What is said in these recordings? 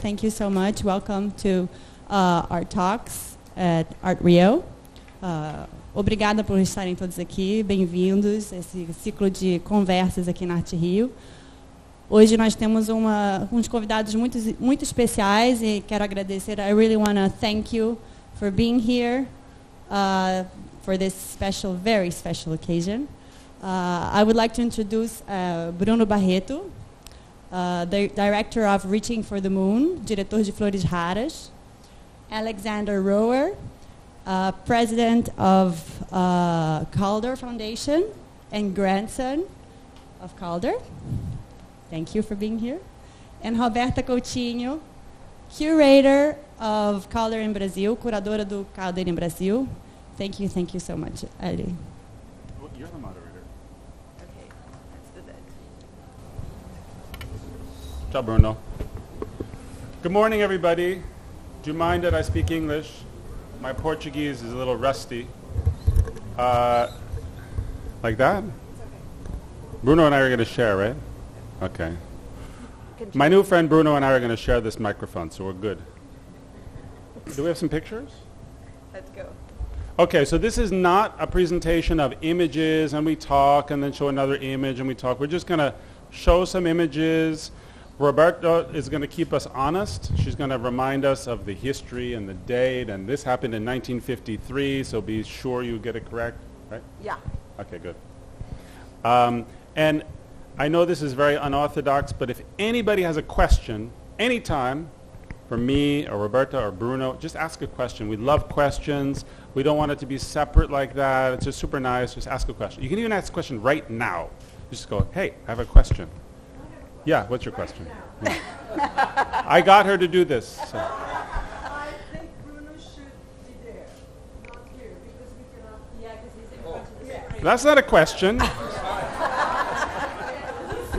Thank you so much. Welcome to our talks at ArtRio. Obrigada por estarem todos aqui. Bem-vindos a esse ciclo de conversas aqui na ArtRio. Hoje nós temos uns convidados muito especiais e quero agradecer. I really want to thank you for being here for this very special occasion. I would like to introduce Bruno Barreto, the director of Reaching for the Moon, diretor de Flores Raras. Alexander president of Calder Foundation and grandson of Calder. Thank you for being here. And Roberta Coutinho, curator of Calder in Brazil, curadora do Calder em Brasil. Thank you so much, Ali. Well, you're the moderator. Okay, let's do that. Ciao, Bruno. Good morning, everybody. Do you mind that I speak English? My Portuguese is a little rusty. Like that? Bruno and I are going to share, right? Okay. My new friend Bruno and I are going to share this microphone, so we're good. Do we have some pictures? Let's go. Okay, so this is not a presentation of images and we talk and then show another image and we talk. We're just going to show some images. Roberta is going to keep us honest. She's going to remind us of the history and the date, and this happened in 1953, so be sure you get it correct, right? Yeah. Okay, good. And I know this is very unorthodox, but if anybody has a question, anytime, for me or Roberta or Bruno, just ask a question. We love questions. We don't want it to be separate like that. It's just super nice. Just ask a question. You can even ask a question right now. Just go, hey, I have a question. Yeah, what's your question? Yeah. I got her to do this. So. I think Bruno should be there, not here, because we cannot. Yeah, because he's in front of the screen. That's not a question.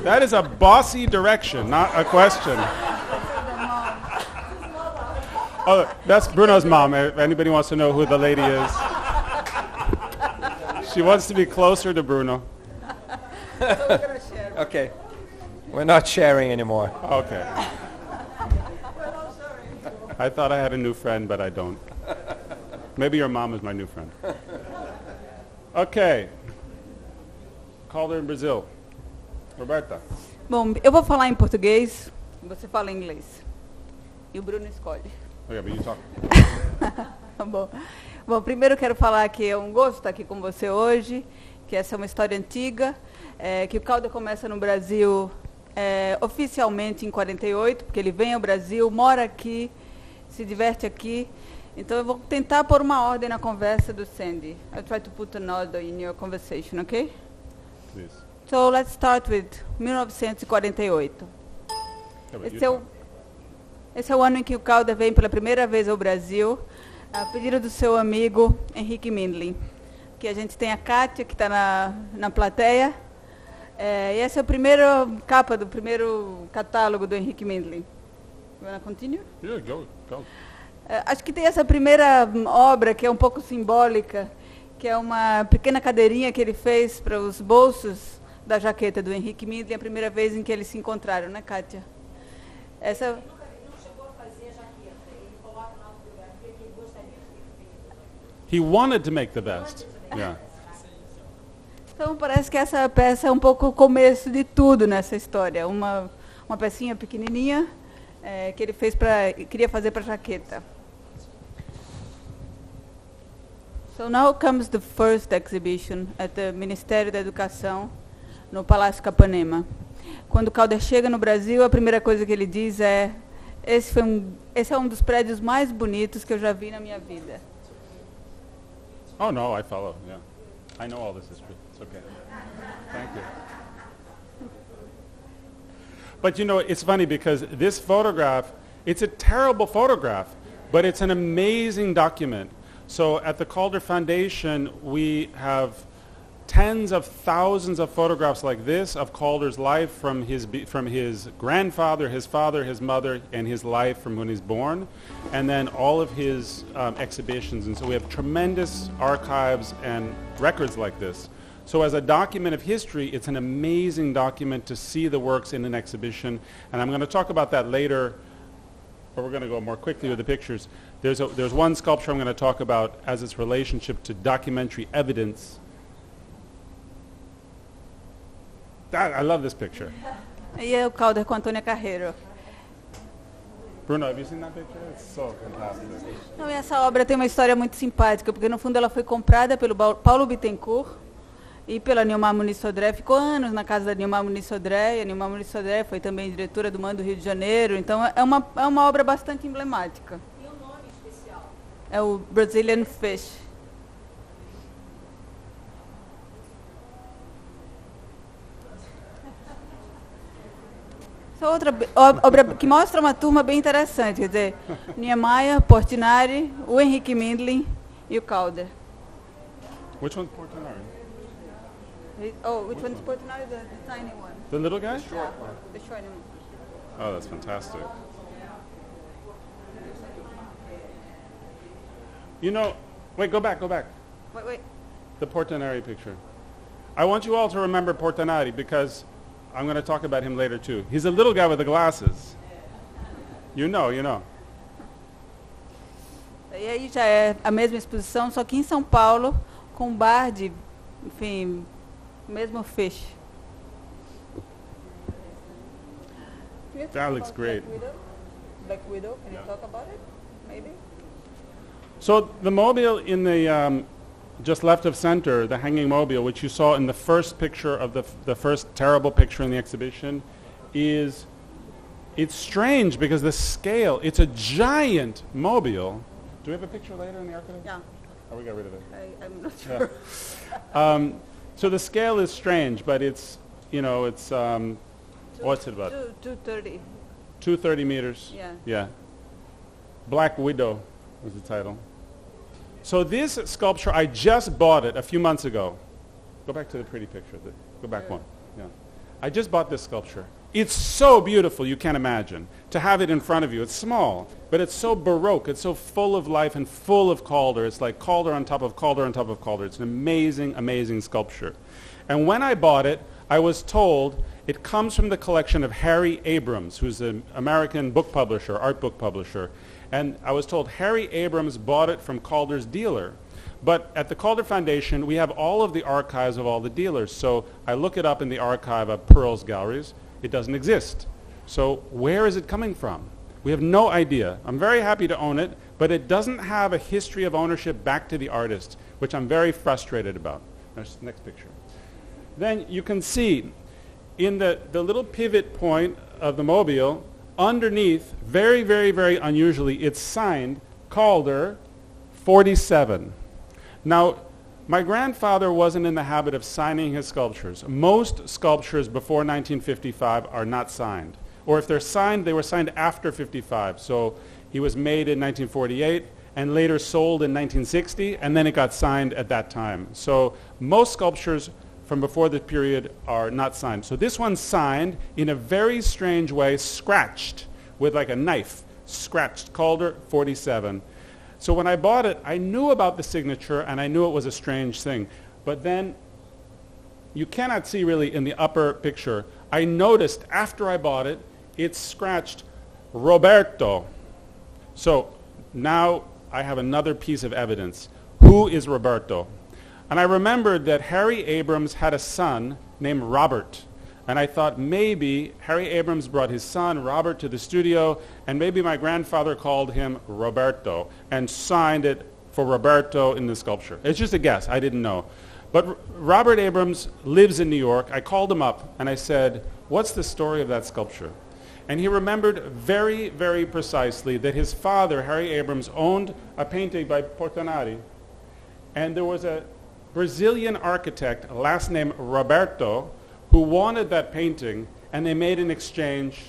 That is a bossy direction, not a question. Oh, that's Bruno's mom. If anybody wants to know who the lady is. She wants to be closer to Bruno. So we're going to share. Okay. We're not sharing anymore. Okay. I thought I had a new friend, but I don't. Maybe your mom is my new friend. Okay. Calder in Brazil. Roberta. Bom, eu vou falar em português, você fala em inglês. E o Bruno escolhe. Okay, but you talk. Bom, primeiro eu quero falar que é um gosto estar aqui com você hoje, que essa é uma história antiga, que o Calder começa no Brasil oficialmente em 48, porque ele vem ao Brasil, mora aqui, se diverte aqui. Então eu vou tentar pôr uma ordem na conversa do Sandy. I'll try to put an order in your conversation, okay? Please. So let's start with 1948. Esse é o ano em que o Calder vem pela primeira vez ao Brasil, a pedido do seu amigo Henrique Mindlin. Que a gente tem a Kátia, que está na plateia. E essa é a primeira capa do primeiro catálogo do Henrique Mindlin. You wanna continue? Yeah, go. Acho que tem essa primeira obra que é um pouco simbólica, que é uma pequena cadeirinha que ele fez para os bolsos da jaqueta do Henrique Mindlin, a primeira vez em que eles se encontraram, né, Kátia? Essa... Ele não chegou a fazer a jaqueta, ele coloca na fotografia que ele gostaria de ter. He wanted to make the best. Yeah. Então parece que essa peça é um pouco o começo de tudo nessa história. Uma pecinha pequenininha que ele queria fazer para a jaqueta. So now comes the first exhibition at the Ministério da Educação, no Palácio Capanema. Quando o Calder chega no Brasil, a primeira coisa que ele diz é: esse é um dos prédios mais bonitos que eu já vi na minha vida. Oh no, I follow. Yeah, I know all this history. It's okay. Thank you. But you know, it's funny because this photograph, it's a terrible photograph, but it's an amazing document. So at the Calder Foundation, we have tens of thousands of photographs like this of Calder's life from his grandfather, his father, his mother, and his life from when he's born, and then all of his exhibitions. And so we have tremendous archives and records like this. So as a document of history, it's an amazing document to see the works in an exhibition, and I'm going to talk about that later but we're going to go more quickly with the pictures. There's one sculpture I'm going to talk about as its relationship to documentary evidence. I love this picture. E é o Calder com a Antônia Carreiro. Bruno, have you seen that picture? It's so fantastic. Não, e essa obra tem uma história muito simpática, porque no fundo ela foi comprada pelo Paulo Bittencourt e pela Nilmar Muniz Sodré. Ficou anos na casa da Nilmar Muniz Sodré, e a Nilmar Muniz Sodré foi também diretora do MAN do Rio de Janeiro. Então é uma obra bastante emblemática. Tem um nome especial. É o Brazilian Fish. Essa outra obra que mostra uma turma bem interessante, quer dizer, Niemeyer, Portinari, o Henrique Mindlin e o Calder. Which one's Portinari? Oh, which one's Portinari? The tiny one. The little guy? The short one. Oh, that's fantastic. You know, wait, go back. Wait. The Portinari picture. I want you all to remember Portinari because I'm going to talk about him later too. He's a little guy with the glasses. You know. E aí já é a mesma exposição, só que em São Paulo, com um bar de, enfim, mesmo fish. That looks great. Black Widow, can you talk about it? Maybe? So the mobile in the just left of center, the hanging mobile, which you saw in the first picture of the first terrible picture in the exhibition, it's strange because the scale, it's a giant mobile. Do we have a picture later in the archive? Yeah, Oh, we got rid of it. I'm not sure. So the scale is strange, but it's, what's it about? 230. 230 meters. Yeah. Yeah. Black Widow was the title. So this sculpture, I just bought it a few months ago. Go back to the pretty picture. Go back one. Yeah. I just bought this sculpture. It's so beautiful, you can't imagine. To have it in front of you, it's small, but it's so Baroque. It's so full of life and full of Calder. It's like Calder on top of Calder on top of Calder. It's an amazing, amazing sculpture. And when I bought it, I was told it comes from the collection of Harry Abrams, who's an American book publisher, art book publisher. And I was told Harry Abrams bought it from Calder's dealer. But at the Calder Foundation, we have all of the archives of all the dealers. So I look it up in the archive of Pearl's galleries. It doesn't exist. So where is it coming from? We have no idea. I'm very happy to own it, but it doesn't have a history of ownership back to the artist, which I'm very frustrated about. Next picture. Then you can see in the little pivot point of the mobile, underneath, very, very, very unusually, it's signed Calder 47. Now, my grandfather wasn't in the habit of signing his sculptures. Most sculptures before 1955 are not signed. Or if they're signed, they were signed after 55. So he was made in 1948 and later sold in 1960, and then it got signed at that time. So most sculptures from before the period are not signed. So this one's signed in a very strange way, scratched with like a knife, scratched, Calder 47. So when I bought it, I knew about the signature and I knew it was a strange thing. But then you cannot see really in the upper picture. I noticed after I bought it, it's scratched Roberto. So now I have another piece of evidence. Who is Roberto? And I remembered that Harry Abrams had a son named Robert. And I thought maybe Harry Abrams brought his son, Robert, to the studio, and maybe my grandfather called him Roberto and signed it for Roberto in the sculpture. It's just a guess. I didn't know. But Robert Abrams lives in New York. I called him up and I said, what's the story of that sculpture? And he remembered very, very precisely that his father, Harry Abrams, owned a painting by Portinari. And there was a Brazilian architect, last name Roberto, who wanted that painting, and they made an exchange.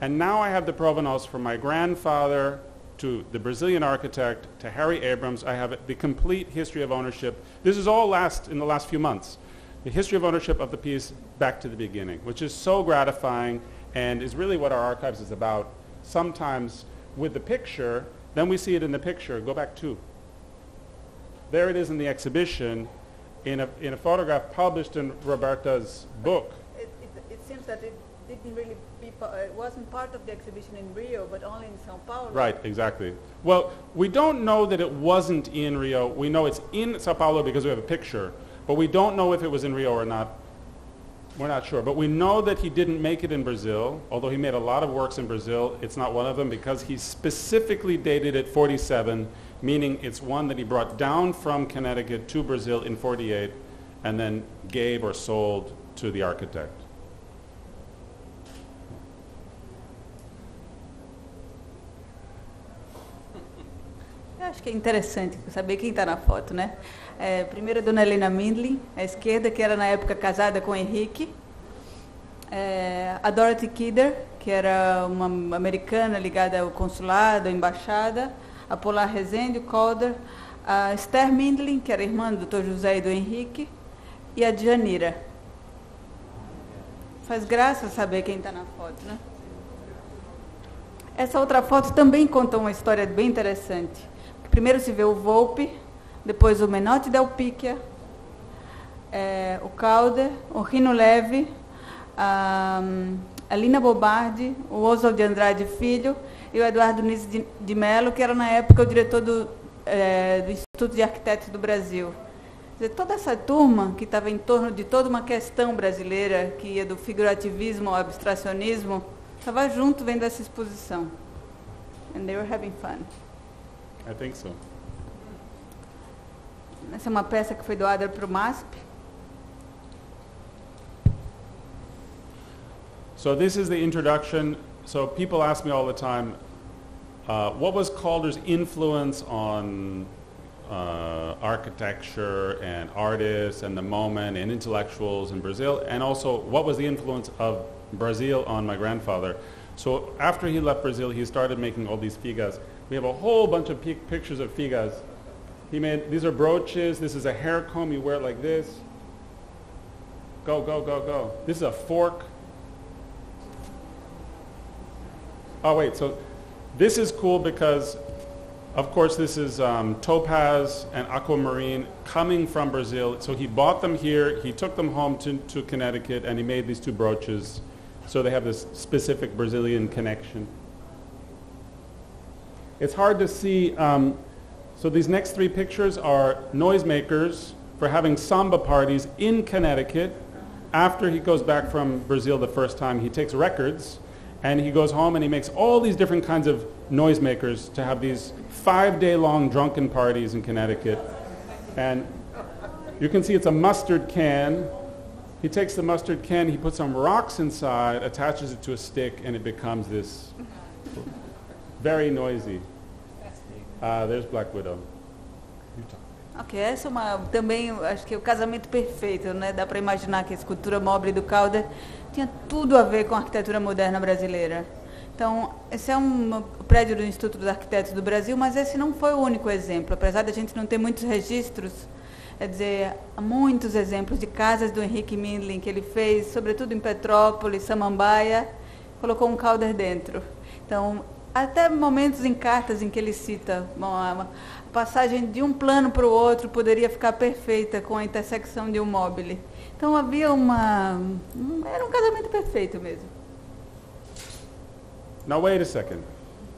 And now I have the provenance from my grandfather to the Brazilian architect to Harry Abrams. I have the complete history of ownership. This is all in the last few months. The history of ownership of the piece back to the beginning, which is so gratifying and is really what our archives is about. Sometimes with the picture, then we see it in the picture. Go back 2. There it is in the exhibition in a photograph published in Roberta's book. It seems that didn't really wasn't part of the exhibition in Rio, but only in São Paulo. Right, exactly. Well, we don't know that it wasn't in Rio. We know it's in Sao Paulo because we have a picture, but we don't know if it was in Rio or not. We're not sure, but we know that he didn't make it in Brazil, although he made a lot of works in Brazil. It's not one of them because he specifically dated it 47, meaning it's one that he brought down from Connecticut to Brazil in 48 and then gave or sold to the architect. Eu acho que é interessante saber quem está na foto, né? Primeiro a dona Helena Mindlin, à esquerda, que era na época casada com Henrique. A Dorothy Kidder, que era uma americana ligada ao consulado, à embaixada. A Polar Rezende, o Calder. A Esther Mindlin, que era irmã do Dr. José e do Henrique. E a Djanira. Faz graça saber quem está na foto, né? Essa outra foto também conta uma história bem interessante. Primeiro se vê o Volpe, depois o Menotti Del Picchia, o Calder, o Rino Leve, a Lina Bobardi, o Oswald de Andrade Filho e o Eduardo Nunes de Mello, que era na época o diretor do Instituto de Arquitetos do Brasil. Quer dizer, toda essa turma que estava em torno de toda uma questão brasileira, que ia do figurativismo ao abstracionismo, estava junto vendo essa exposição. And they were having fun. I think so. Essa é uma peça que foi doada para o MASP. So this is the introduction. So people ask me all the time, what was Calder's influence on architecture and artists and the moment and intellectuals in Brazil, and also what was the influence of Brazil on my grandfather? So after he left Brazil, he started making all these figas. We have a whole bunch of pictures of figas. He made, these are brooches. This is a hair comb. You wear it like this. Go, go, go, go. This is a fork. Oh, wait. So this is cool because, of course, this is topaz and aquamarine coming from Brazil. So he bought them here. He took them home to Connecticut, and he made these two brooches. So they have this specific Brazilian connection. It's hard to see. So these next three pictures are noisemakers for having samba parties in Connecticut. After he goes back from Brazil the first time, he takes records and he goes home and he makes all these different kinds of noisemakers to have these 5-day-long drunken parties in Connecticut. And you can see it's a mustard can. He takes the mustard can, he puts some rocks inside, attaches it to a stick, and it becomes this very noisy. There's Black Widow. Ok, essa é também, acho que é o casamento perfeito, né? Dá para imaginar que a escultura mobile do Calder tinha tudo a ver com a arquitetura moderna brasileira. Então, esse é um prédio do Instituto dos Arquitetos do Brasil, mas esse não foi o único exemplo. Apesar de a gente não ter muitos registros, quer dizer, há muitos exemplos de casas do Henrique Mindlin que ele fez, sobretudo em Petrópolis, Samambaia, colocou um Calder dentro. Então, até momentos em cartas em que ele cita, bom, a passagem de um plano para o outro poderia ficar perfeita com a intersecção de um mobile. Então havia era um casamento perfeito mesmo. Now wait a second.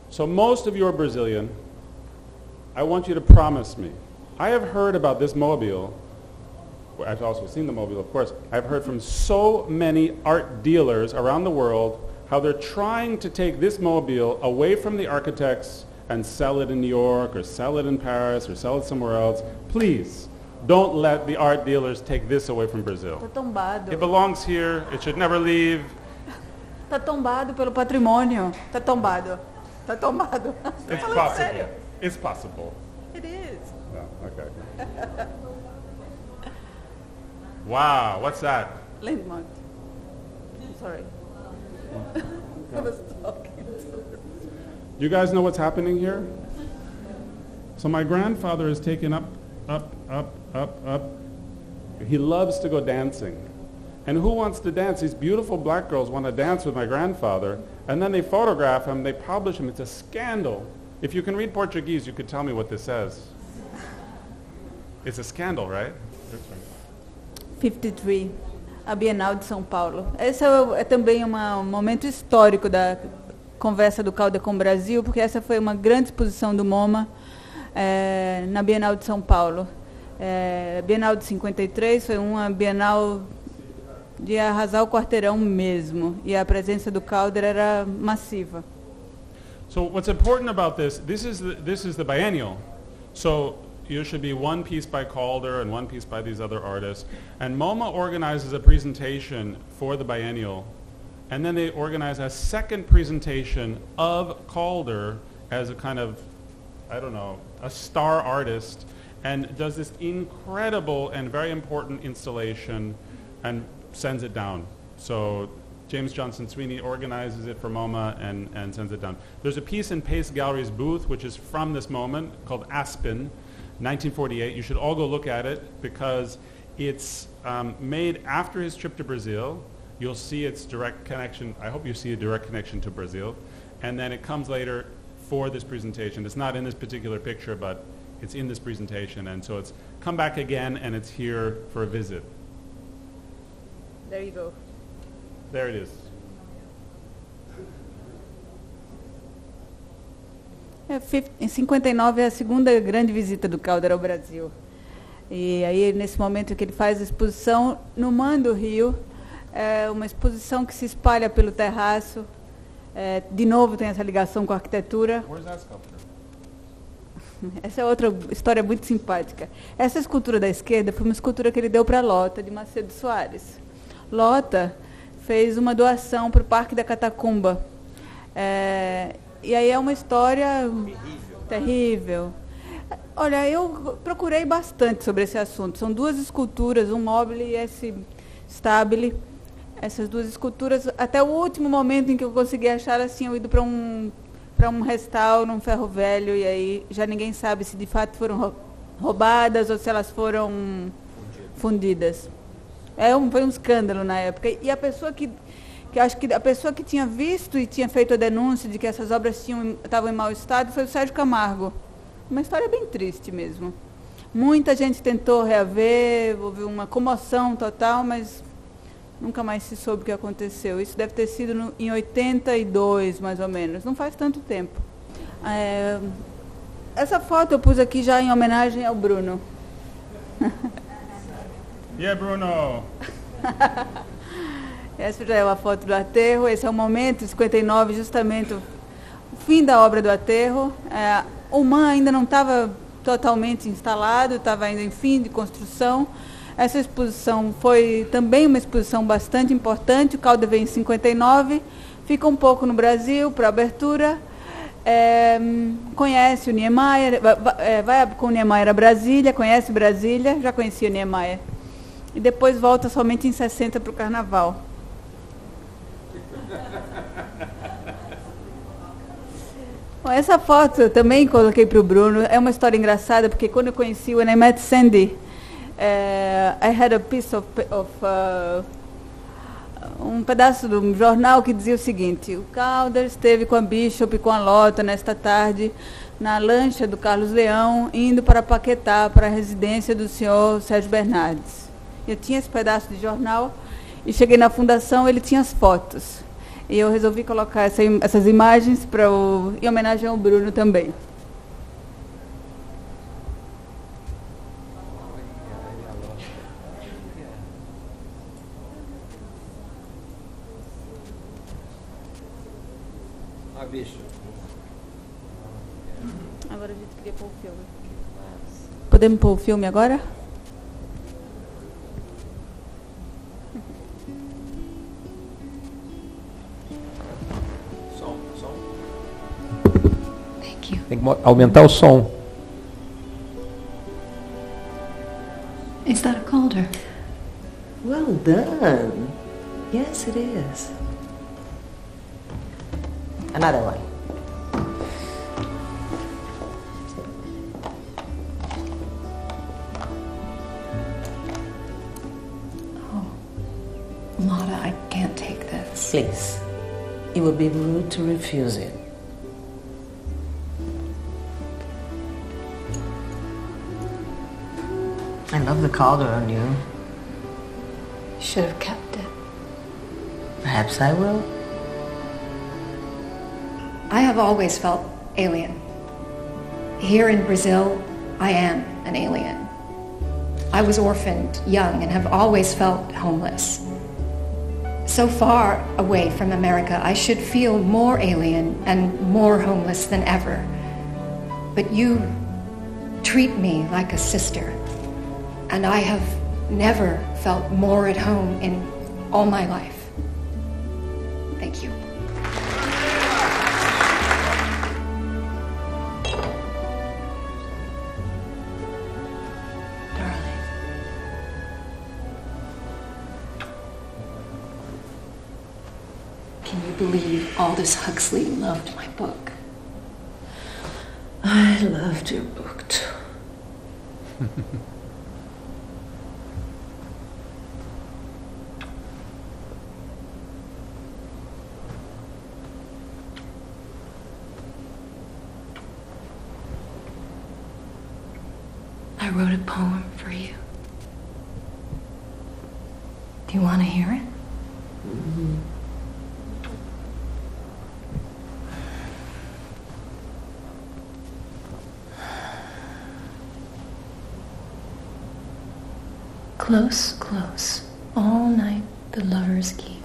So most of you are Brazilian. I want you to promise me. I have heard about this mobile. Well, I've also seen the mobile, of course. I've heard from so many art dealers around the world how they're trying to take this mobile away from the architects and sell it in New York or sell it in Paris or sell it somewhere else. Please, don't let the art dealers take this away from Brazil. Está tombado. It belongs here. It should never leave. Está tombado pelo patrimônio. Está tombado. Está tombado. It's possible. It's possible. It is. Oh, okay. Wow, what's that? Landmark. Sorry. I was talking. You guys know what's happening here? So my grandfather is taken up. He loves to go dancing. And who wants to dance? These beautiful black girls want to dance with my grandfather, and then they photograph him, they publish him. It's a scandal. If you can read Portuguese, you could tell me what this says. It's a scandal, right? 53. a Bienal de São Paulo. Esse é também um momento histórico da conversa do Calder com o Brasil, porque essa foi uma grande exposição do MoMA na Bienal de São Paulo. A Bienal de 53 foi uma Bienal de arrasar o quarteirão mesmo, e a presença do Calder era massiva. So what's important about this is the biennial. So you should be one piece by Calder and one piece by these other artists. And MoMA organizes a presentation for the biennial, and then they organize a second presentation of Calder as a kind of, I don't know, a star artist, and does this incredible and very important installation and sends it down. So James Johnson Sweeney organizes it for MoMA and sends it down. There's a piece in Pace Gallery's booth, which is from this moment, called Aspen, 1948. You should all go look at it because it's made after his trip to Brazil. You'll see its direct connection. I hope you see a direct connection to Brazil. And then it comes later for this presentation. It's not in this particular picture, but it's in this presentation. And so it's come back again, and it's here for a visit. There you go. There it is. Em 59 é a segunda grande visita do Calder ao Brasil. E aí, nesse momento que ele faz a exposição no MAN do Rio, é uma exposição que se espalha pelo terraço. De novo tem essa ligação com a arquitetura. Where's that sculpture? Essa é outra história muito simpática. Essa escultura da esquerda foi uma escultura que ele deu para Lota, de Macedo Soares. Lota fez uma doação para o Parque da Catacumba. E aí é uma história terrível. Olha, eu procurei bastante sobre esse assunto. São duas esculturas, um mobile e esse stabile. Essas duas esculturas, até o último momento em que eu consegui achar, elas tinham ido para um restauro, um ferro velho, e aí já ninguém sabe se de fato foram roubadas ou se elas foram fundidas. Foi um escândalo na época. E a pessoa que acho que a pessoa que tinha visto e tinha feito a denúncia de que essas obras estavam em mau estado foi o Sérgio Camargo. Uma história bem triste mesmo. Muita gente tentou reaver, houve uma comoção total, mas nunca mais se soube o que aconteceu. Isso deve ter sido em 82, mais ou menos. Não faz tanto tempo. Essa foto eu pus aqui já em homenagem ao Bruno. Yeah, Bruno! Essa já é uma foto do aterro. Esse é o momento, 59, justamente o fim da obra do aterro. O MAN ainda não estava totalmente instalado, estava ainda em fim de construção. Essa exposição foi também uma exposição bastante importante. O Calder veio em 59, fica um pouco no Brasil para abertura. Conhece o Niemeyer, vai com o Niemeyer a Brasília, conhece Brasília, já conhecia o Niemeyer. E depois volta somente em 60 para o Carnaval. Bom, essa foto eu também coloquei para o Bruno. É uma história engraçada, porque quando eu conheci o When I Met Sandy, I had a piece of um pedaço do jornal que dizia o seguinte: o Calder esteve com a Bishop e com a Lota nesta tarde na lancha do Carlos Leão, indo para Paquetá, para a residência do senhor Sérgio Bernardes. Eu tinha esse pedaço de jornal e cheguei na fundação, ele tinha as fotos. E eu resolvi colocar essas imagens em homenagem ao Bruno também. Agora a gente queria pôr o filme. Podemos pôr o filme agora? Tem que aumentar o som. Is that a Calder? Well done. Yes, it is. Another one. Lotta, I can't take this. Please. It would be rude to refuse it. I love the Calder on you. should have kept it. Perhaps I will. I have always felt alien. Here in Brazil, I am an alien. I was orphaned young and have always felt homeless. So far away from America, I should feel more alien and more homeless than ever. But you treat me like a sister, and I have never felt more at home in all my life. Thank you. Darling. Can you believe Aldous Huxley loved my book? I loved your book too. I wrote a poem for you. Do you want to hear it? Mm-hmm. Close, close, all night the lovers keep.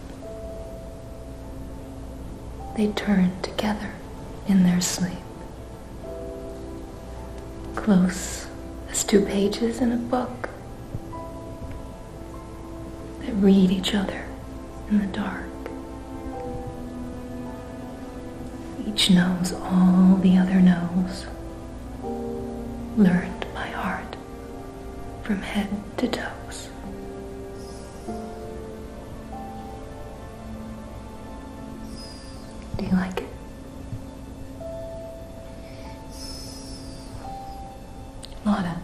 They turn together in their sleep. Close as two pages in a book that read each other in the dark. Each knows all the other knows, learned by heart from head to toes. Do you like it? Lotta.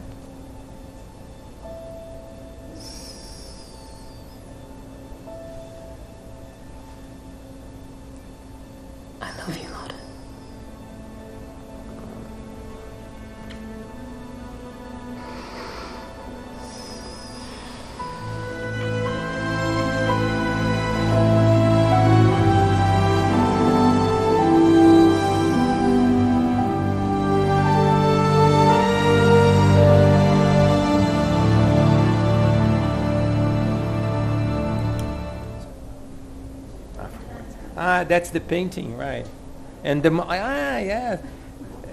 I love you, Lotta. That's the painting, right? And yeah.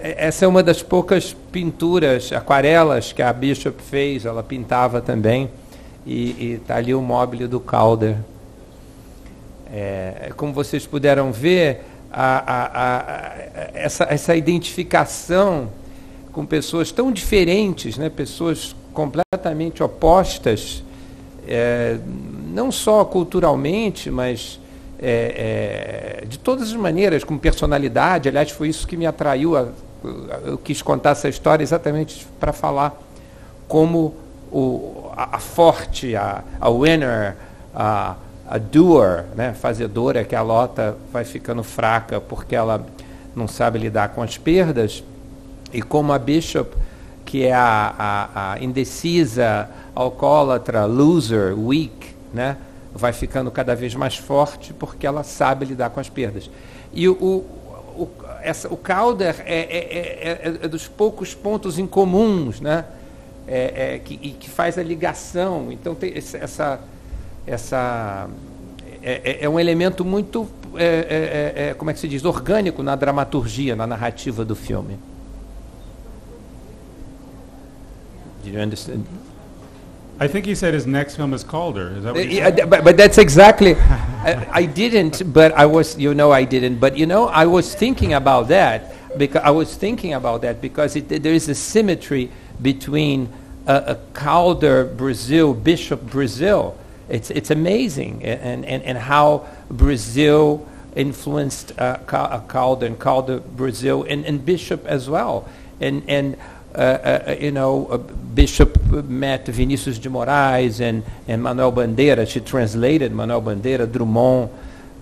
Essa é uma das poucas pinturas, aquarelas que a Bishop fez. Ela pintava também. E tá ali o mobile do Calder. Como vocês puderam ver, essa identificação com pessoas tão diferentes, né? Pessoas completamente opostas, não só culturalmente, mas de todas as maneiras, com personalidade. Aliás, foi isso que me atraiu. Eu quis contar essa história exatamente para falar como a forte, a winner, a doer, né, fazedora, que a Lotta vai ficando fraca porque ela não sabe lidar com as perdas, e como a Bishop, que é a indecisa, alcoólatra, loser, weak, né, vai ficando cada vez mais forte porque ela sabe lidar com as perdas. E o Calder é dos poucos pontos em comuns, né, que faz a ligação. Então tem é um elemento muito, como é que se diz, orgânico na dramaturgia, na narrativa do filme. Did you understand? I think he said his next film is Calder. Is that what he Yeah, said? but that's exactly. I didn't, but I was. I didn't, but I was thinking about that because there is a symmetry between a Calder Brazil, Bishop Brazil. It's amazing, and how Brazil influenced Calder and Calder Brazil and Bishop as well, and. Bishop met Vinícius de Moraes and Manuel Bandeira. She translated Manuel Bandeira, Drummond,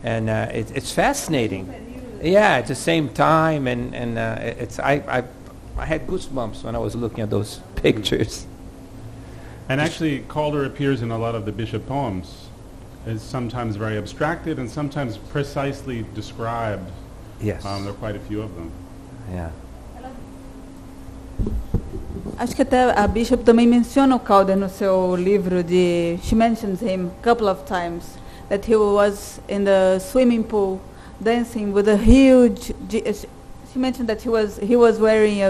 and it's fascinating. Yeah, at the same time, and I had goosebumps when I was looking at those pictures. And actually, Calder appears in a lot of the Bishop poems. is sometimes very abstracted and sometimes precisely described. Yes. There are quite a few of them. Yeah. Acho que até a Bishop também menciona o Calder no seu livro de... She mentions him a couple of times, that he was in the swimming pool dancing with a huge... She mentioned that he was wearing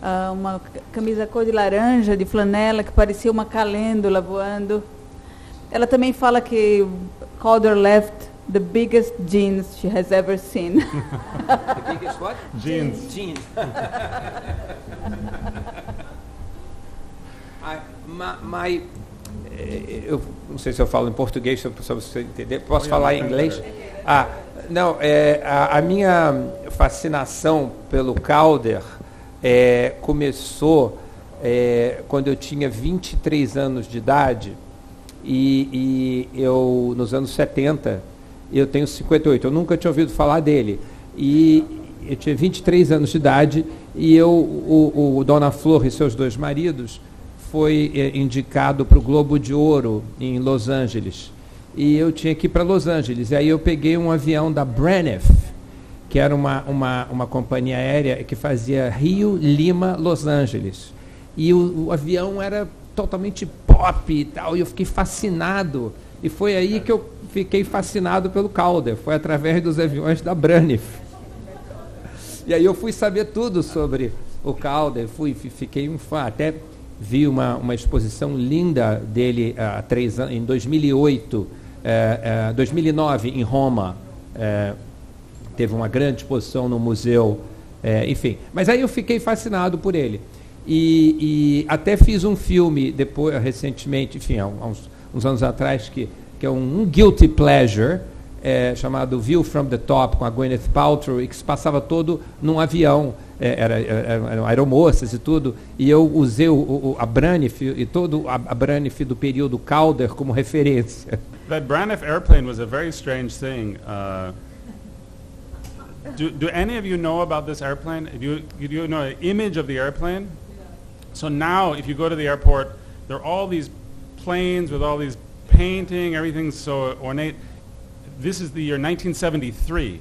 uma camisa cor de laranja, de flanela, que parecia uma calêndula voando. Ela também fala que Calder left the biggest jeans she has ever seen. The biggest what? Jeans. Jeans. Eu não sei se eu falo em português, só para você entender. Posso falar em inglês? Não, a minha fascinação pelo Calder começou quando eu tinha 23 anos de idade e eu, nos anos 70, eu tenho 58, eu nunca tinha ouvido falar dele. E eu tinha 23 anos de idade e o Dona Flor e seus dois maridos foi indicado para o Globo de Ouro em Los Angeles. E eu tinha que ir para Los Angeles. E aí eu peguei um avião da Braniff, que era uma companhia aérea que fazia Rio, Lima, Los Angeles. E o avião era totalmente pop e tal, e eu fiquei fascinado. E foi aí que eu fiquei fascinado pelo Calder, foi através dos aviões da Braniff. E aí eu fui saber tudo sobre o Calder, fiquei um fã, até vi uma exposição linda dele há 3 anos, em 2008, 2009, em Roma. Teve uma grande exposição no museu, enfim. Mas aí eu fiquei fascinado por ele. E até fiz um filme, depois, recentemente, enfim, há uns anos atrás, que é um guilty pleasure, chamado View from the Top, com a Gwyneth Paltrow, e que se passava todo num avião, eram aeromoças e tudo, e eu usei a Braniff e todo a Braniff do período Calder como referência. That Braniff airplane was a very strange thing. Do any of you know about this airplane? Do you know an image of the airplane? So now, if you go to the airport, there are all these planes with all these painting, everything's so ornate. This is the year 1973.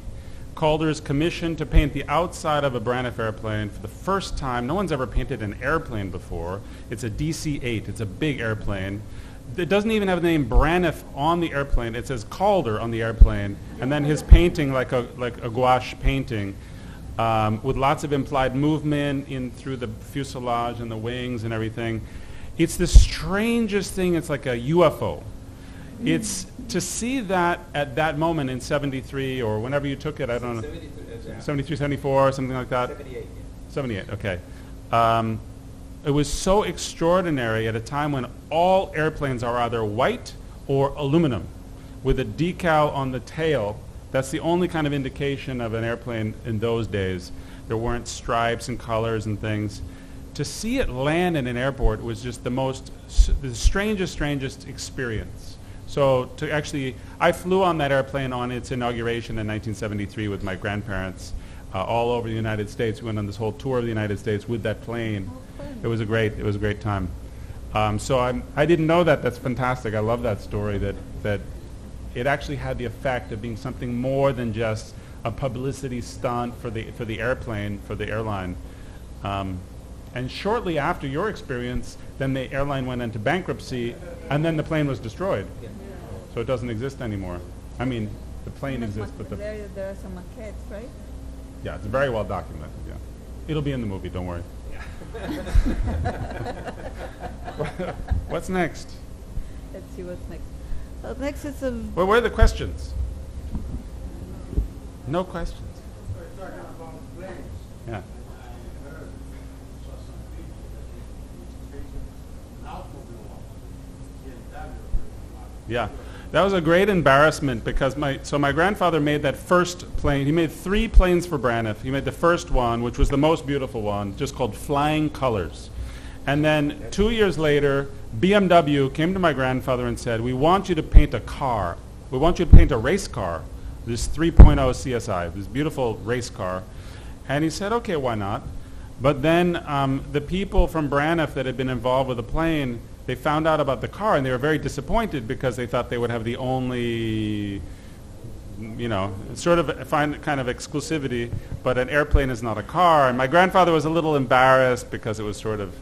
Calder is commissioned to paint the outside of a Braniff airplane for the first time. No one's ever painted an airplane before. It's a DC-8. It's a big airplane. It doesn't even have the name Braniff on the airplane. It says Calder on the airplane, and then his painting, like a gouache painting, with lots of implied movement in through the fuselage and the wings and everything. It's the strangest thing. It's like a UFO. It's to see that at that moment in 73 or whenever you took it, I don't know, 73, 74, something like that. 78. 78, okay. It was so extraordinary at a time when all airplanes are either white or aluminum with a decal on the tail. That's the only kind of indication of an airplane in those days. There weren't stripes and colors and things. To see it land in an airport was just the strangest experience. So to actually, I flew on that airplane on its inauguration in 1973 with my grandparents all over the United States. We went on this whole tour of the United States with that plane. It was a great time. So I didn't know that. That's fantastic. I love that story. That it actually had the effect of being something more than just a publicity stunt for the airplane, for the airline. And shortly after your experience, then the airline went into bankruptcy, and then the plane was destroyed. Yeah. So it doesn't exist anymore. I mean, the plane exists, but there are some maquettes, right? yeah, it's very well documented. Yeah, it'll be in the movie. Don't worry. What's next? Let's see what's next. Next is a... Well, where are the questions? No questions. Yeah. Yeah, that was a great embarrassment because my grandfather made that first plane. He made 3 planes for Braniff. He made the first one, which was the most beautiful one, just called Flying Colors. And then 2 years later, BMW came to my grandfather and said, "We want you to paint a car. We want you to paint a race car, this 3.0 CSI, this beautiful race car." And he said, "Okay, why not?" But then the people from Braniff that had been involved with the plane they found out about the car and they were very disappointed because they thought they would have the only, sort of kind of exclusivity, but an airplane is not a car. And my grandfather was a little embarrassed because it was sort of,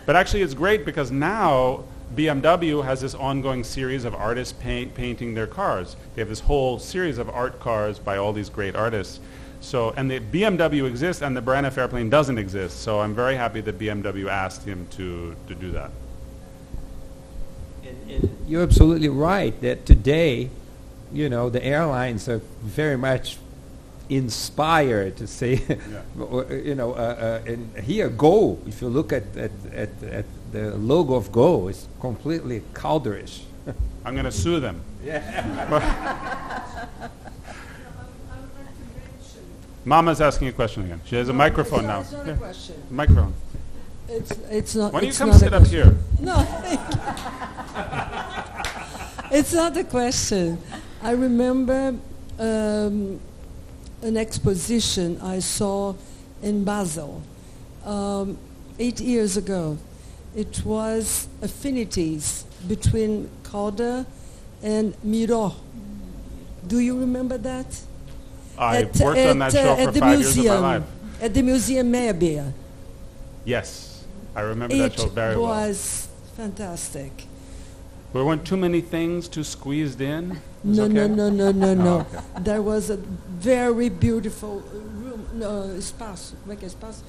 but actually it's great because now BMW has this ongoing series of artists painting their cars. They have this whole series of art cars by all these great artists. So, and the BMW exists and the Braniff airplane doesn't exist. So I'm very happy that BMW asked him to do that. And you're absolutely right that today, the airlines are very much inspired to say, and here Go, if you look at the logo of Go, it's completely Calderish. I'm going to sue them. Mama's asking a question again. She has a microphone now. It's not a question. Microphone. It's not. Why don't you it's come not sit a up question. here? No, it's not a question. I remember an exposition I saw in Basel 8 years ago. It was affinities between Calder and Miró. Do you remember that? I worked on that show for 5 years of my life. At the Museum Meyerbeer. Yes, I remember that show very well. It was fantastic. There weren't too many things too squeezed in? No. Oh, okay. There was a very beautiful room, espaço. Como é que é espaço?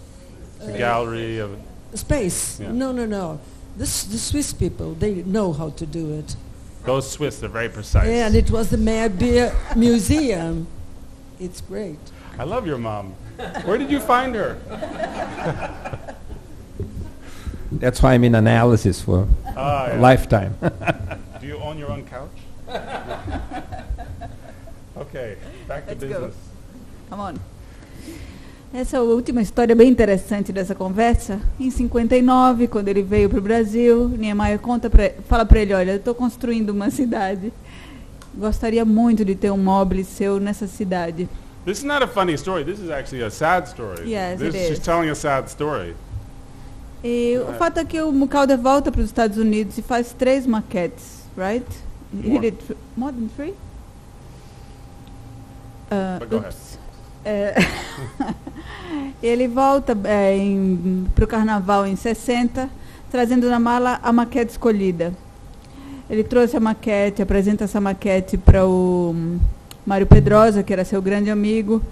The gallery of... Space. Yeah. No. The Swiss people, they know how to do it. Those Swiss, they're very precise. And it was the Meyerbeer Museum. It's great. I love your mom. Where did you find her? That's why I'm in analysis for a lifetime. Do you own your own couch? Okay, back to Let's business. go. Come on. Essa é a última história bem interessante dessa conversa. Em 59, quando ele veio para o Brasil, Niemeyer fala para ele, olha, eu estou construindo uma cidade. Gostaria muito de ter um mobile seu nessa cidade. This is not a funny story. This is actually a sad story. Yes, it She's is. telling a sad story. E o fato é que o Calder volta para os Estados Unidos e faz 3 maquetes, right? He did more than 3? But go ahead. Ele volta para o Carnaval em 60, trazendo na mala a maquete escolhida. Ele trouxe a maquete, apresenta essa maquete para o Mário Pedrosa, que era seu grande amigo,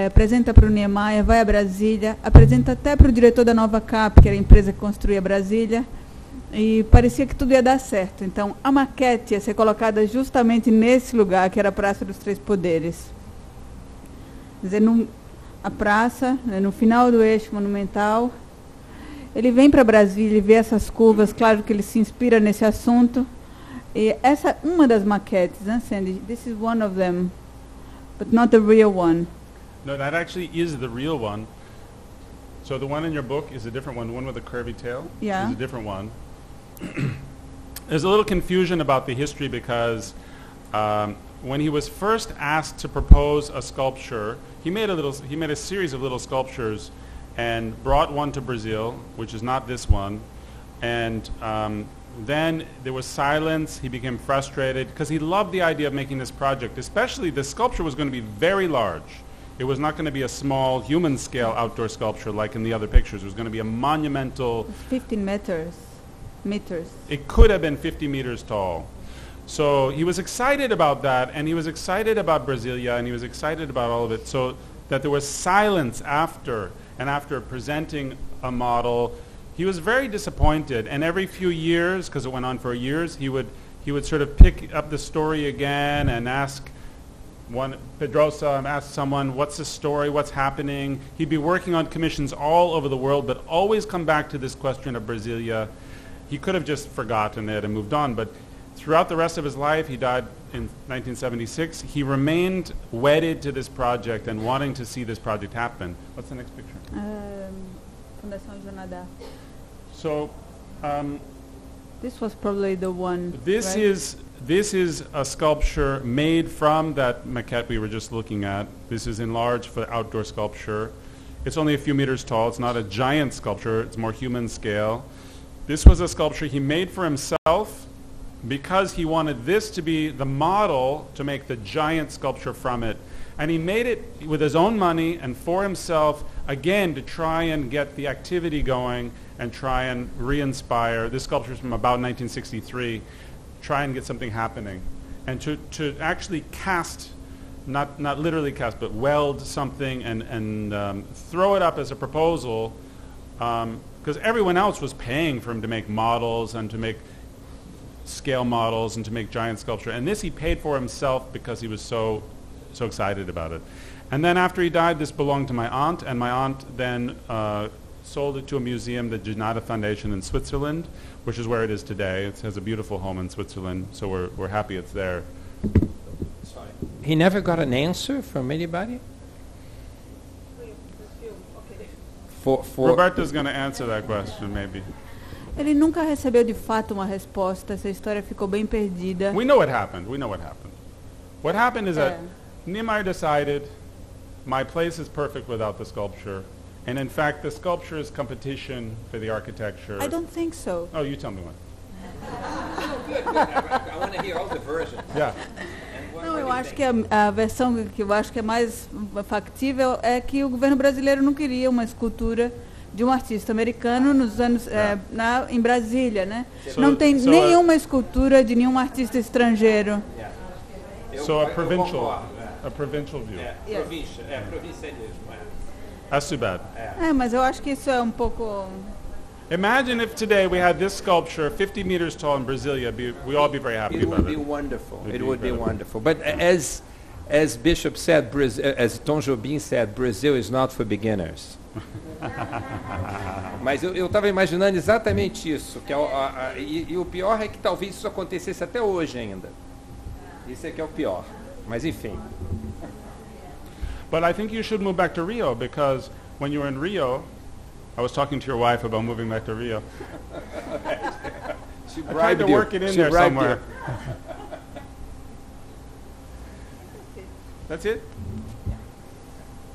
apresenta para o Niemeyer, vai a Brasília, apresenta até para o diretor da Nova Cap, que era a empresa que construía Brasília, e parecia que tudo ia dar certo. Então, a maquete ia ser colocada justamente nesse lugar, que era a Praça dos Três Poderes. Quer dizer, a praça, no final do eixo monumental. Ele vem para Brasília e vê essas curvas, claro que ele se inspira nesse assunto. E essa é uma das maquetes, né, Sandy? This is one of them, but not the real one. No, that actually is the real one. So the one in your book is a different one. The one with the curvy tail is a different one. There's a little confusion about the history because when he was first asked to propose a sculpture, he made a series of little sculptures and brought one to Brazil, which is not this one. And then there was silence. He became frustrated because he loved the idea of making this project. Especially, the sculpture was going to be very large. It was not going to be a small human-scale outdoor sculpture like in the other pictures. It was going to be a monumental... 15 meters. It could have been 50 meters tall. So he was excited about that, and he was excited about Brasilia, and he was excited about all of it, so that there was silence after, and after presenting a model, he was very disappointed. And every few years, because it went on for years, he would sort of pick up the story again and ask Pedrosa, ask someone, what's the story, what's happening? He'd be working on commissions all over the world, but always come back to this question of Brasilia. He could have just forgotten it and moved on, but throughout the rest of his life, he died in 1976, he remained wedded to this project and wanting to see this project happen. What's the next picture? Fundação Jonadá. So, this was probably the one. This is a sculpture made from that maquette we were just looking at. This is enlarged for outdoor sculpture. It's only a few meters tall. It's not a giant sculpture. It's more human scale. This was a sculpture he made for himself because he wanted this to be the model to make the giant sculpture from it. And he made it with his own money and for himself, again, to try and get the activity going and try and re-inspire. This sculpture is from about 1963. Try and get something happening. And to actually cast, not literally cast, but weld something and throw it up as a proposal, because everyone else was paying for him to make models and to make scale models and to make giant sculpture. And this he paid for himself because he was so excited about it. And then after he died, this belonged to my aunt, and my aunt then sold it to a museum, the Ginata Foundation in Switzerland, which is where it is today. It has a beautiful home in Switzerland, so we're happy it's there. Sorry. He never got an answer from anybody? Roberta's going to answer that question, maybe. Ele nunca recebeu de fato uma resposta, essa história ficou bem perdida. We know what happened. What happened is that Niemeyer decided, my place is perfect without the sculpture. And in fact, the sculpture is competition for the architecture. I don't think so. Oh, you tell me one. Good. I want to hear all the versions. Yeah. Não, eu acho que a versão que eu acho que é mais factível é que o governo brasileiro não queria uma escultura de um artista americano nos anos em Brasília, né? Não tem nenhuma escultura de nenhum artista estrangeiro. So a provincial view. Província mesmo. That's too bad. Mas eu acho que isso é um pouco... Imagine if today we had this sculpture 50 meters tall in Brasilia, we'd all be very happy about it. It would be wonderful. It would be wonderful. But as Bishop said, as Tom Jobim said, Brazil is not for beginners. Mas eu estava imaginando exatamente isso. E o pior é que talvez isso acontecesse até hoje ainda. Isso é que é o pior. Mas enfim. But I think you should move back to Rio, because when you were in Rio, I was talking to your wife about moving back to Rio. She I tried to work it in there somewhere. That's it?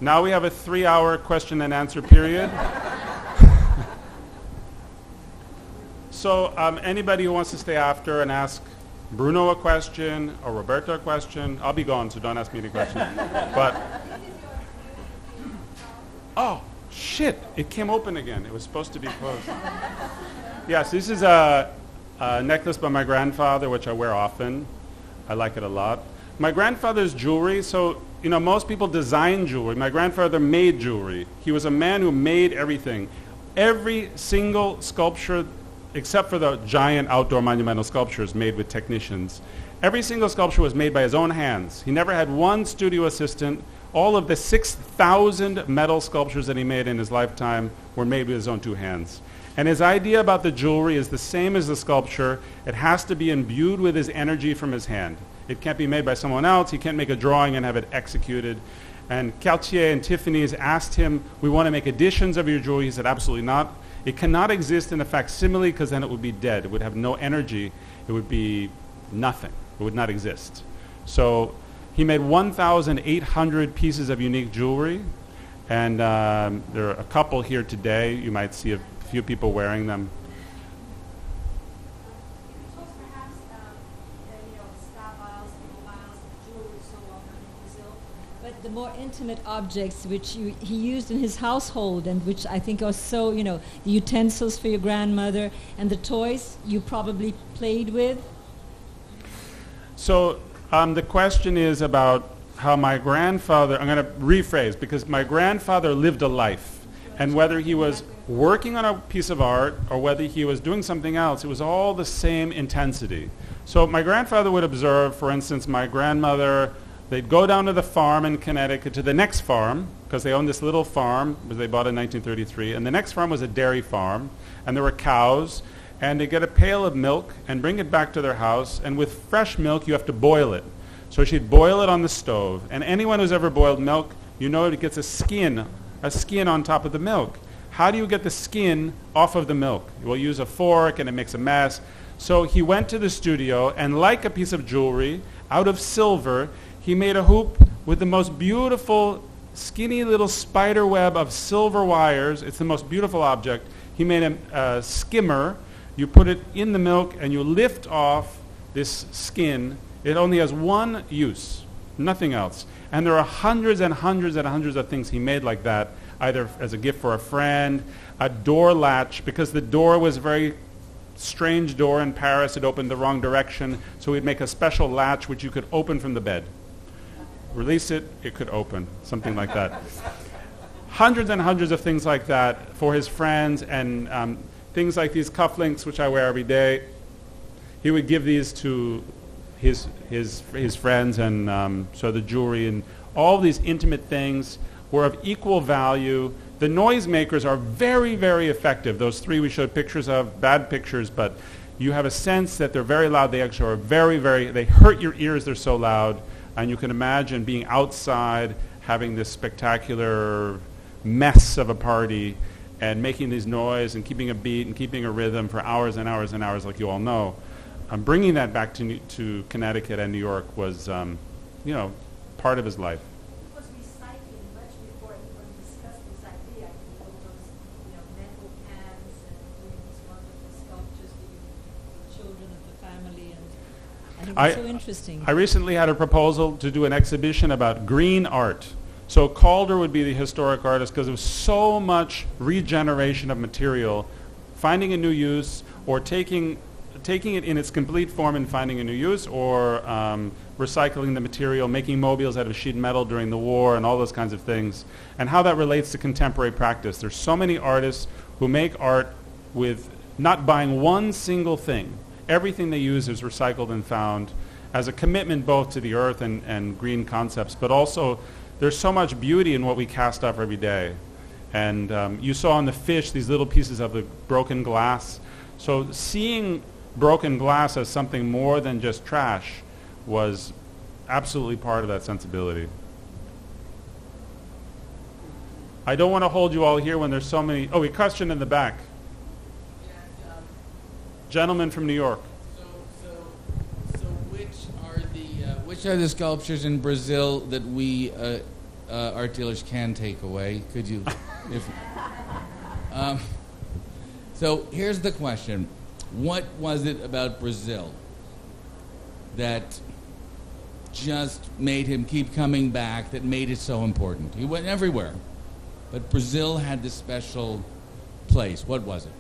Now we have a 3-hour question and answer period. So anybody who wants to stay after and ask Bruno a question or Roberta a question, I'll be gone, so don't ask me any questions. But, oh, shit, it came open again. It was supposed to be closed. Yes, this is a necklace by my grandfather, which I wear often. I like it a lot. My grandfather's jewelry, so, you know, most people design jewelry. My grandfather made jewelry. He was a man who made everything. Every single sculpture, except for the giant outdoor monumental sculptures made with technicians, every single sculpture was made by his own hands. He never had one studio assistant. All of the 6,000 metal sculptures that he made in his lifetime were made with his own 2 hands. And his idea about the jewelry is the same as the sculpture. It has to be imbued with his energy from his hand. It can't be made by someone else. He can't make a drawing and have it executed. And Cartier and Tiffany's asked him, we want to make editions of your jewelry. He said, absolutely not. It cannot exist in a facsimile because then it would be dead. It would have no energy. It would be nothing. It would not exist. So he made 1,800 pieces of unique jewelry. And there are a couple here today. You might see a few people wearing them. The more intimate objects which he used in his household and which I think are so, you know, the utensils for your grandmother and the toys you probably played with? So the question is about how my grandfather, I'm going to rephrase, because my grandfather lived a life, and whether he was working on a piece of art or whether he was doing something else, it was all the same intensity. So my grandfather would observe, for instance, my grandmother, they'd go down to the farm in Connecticut, to the next farm, because they owned this little farm, which they bought in 1933, and the next farm was a dairy farm, and there were cows, and they get a pail of milk and bring it back to their house, and with fresh milk you have to boil it. So she'd boil it on the stove, and anyone who's ever boiled milk, you know it gets a skin on top of the milk. How do you get the skin off of the milk? We'll use a fork, and it makes a mess. So he went to the studio, and like a piece of jewelry, out of silver, he made a hoop with the most beautiful, skinny little spider web of silver wires. It's the most beautiful object. He made a skimmer, You put it in the milk and you lift off this skin. It only has one use, nothing else. And there are hundreds and hundreds and hundreds of things he made like that, either as a gift for a friend, a door latch, because the door was a very strange door in Paris. It opened the wrong direction, so he'd make a special latch which you could open from the bed. Release it, it could open, something like that. Hundreds and hundreds of things like that for his friends, and things like these cufflinks, which I wear every day. He would give these to his friends, and so the jewelry and all these intimate things were of equal value. The noisemakers are very, very effective. Those three we showed pictures of, bad pictures, but you have a sense that they're very loud. They actually are very, very, they hurt your ears, they're so loud. And you can imagine being outside, having this spectacular mess of a party, and making these noise and keeping a beat and keeping a rhythm for hours and hours and hours, like you all know. Bringing that back to Connecticut and New York was, part of his life. He was recycling much before anyone discussed this idea. All those, metal cans and doing these wonderful sculptures for the children of the family, and I think it's so interesting. I recently had a proposal to do an exhibition about green art. So Calder would be the historic artist because there was so much regeneration of material, finding a new use, or taking it in its complete form and finding a new use, or recycling the material, making mobiles out of sheet metal during the war, and all those kinds of things, and how that relates to contemporary practice. There's so many artists who make art with not buying one single thing. Everything they use is recycled and found as a commitment both to the earth and green concepts, but also there's so much beauty in what we cast off every day. And you saw on the fish these little pieces of the broken glass. So seeing broken glass as something more than just trash was absolutely part of that sensibility. I don't want to hold you all here when there's so many. Oh, a question in the back. Gentleman from New York. So which are the sculptures in Brazil that we art dealers can take away? Could you? So here's the question: what was it about Brazil that just made him keep coming back? That made it so important? He went everywhere, but Brazil had this special place. What was it?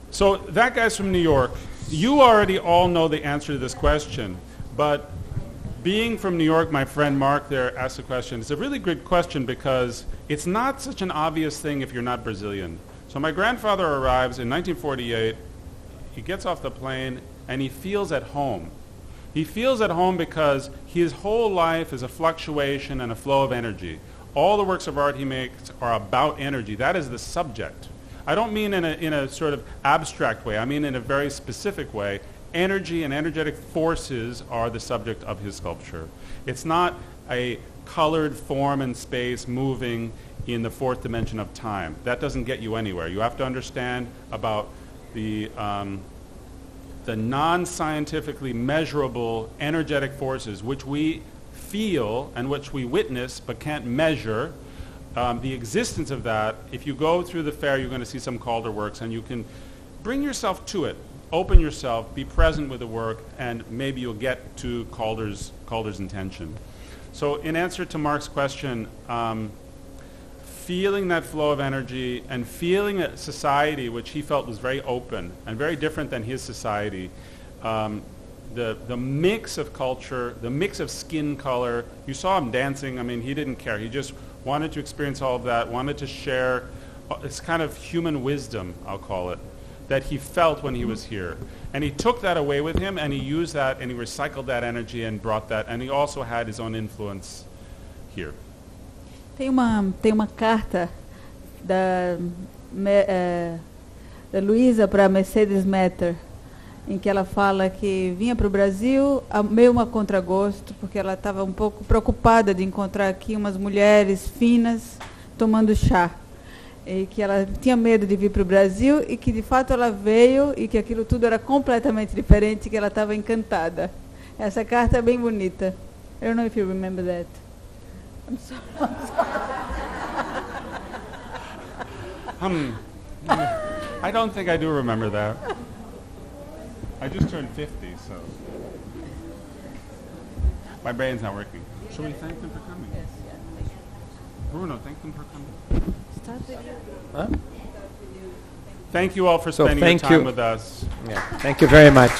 So that guy's from New York. You already all know the answer to this question, but being from New York, my friend Mark there asked the question. It's a really good question because it's not such an obvious thing if you're not Brazilian. So my grandfather arrives in 1948. He gets off the plane and he feels at home. He feels at home because his whole life is a fluctuation and a flow of energy. All the works of art he makes are about energy. That is the subject. I don't mean in a sort of abstract way. I mean in a very specific way. Energy and energetic forces are the subject of his sculpture. It's not a colored form and space moving in the fourth dimension of time. That doesn't get you anywhere. You have to understand about the non-scientifically measurable energetic forces which we feel and which we witness but can't measure. The existence of that, if you go through the fair, you're going to see some Calder works, and you can bring yourself to it, open yourself, be present with the work, and maybe you'll get to Calder's intention. So in answer to Mark's question, feeling that flow of energy and feeling a society which he felt was very open and very different than his society, the mix of culture, the mix of skin color, you saw him dancing. I mean, he didn't care. He just wanted to experience all of that, wanted to share this kind of human wisdom, I'll call it, that he felt when he was here. And he took that away with him, and he used that, and he recycled that energy and brought that, and he also had his own influence here. Tem uma carta da Luísa para Mercedes Metter, em que ela fala que vinha para o Brasil meio a contragosto, porque ela estava um pouco preocupada de encontrar aqui umas mulheres finas tomando chá. E que ela tinha medo de vir para o Brasil e que de fato ela veio e que aquilo tudo era completamente diferente e que ela estava encantada. Essa carta é bem bonita. I don't know if you remember that. I'm sorry. I don't think I do remember that. I just turned 50, so my brain's not working. Should we thank them for coming? Yes. Bruno, thank them for coming. Huh? Thank you all for spending your time with us. Yeah, thank you very much.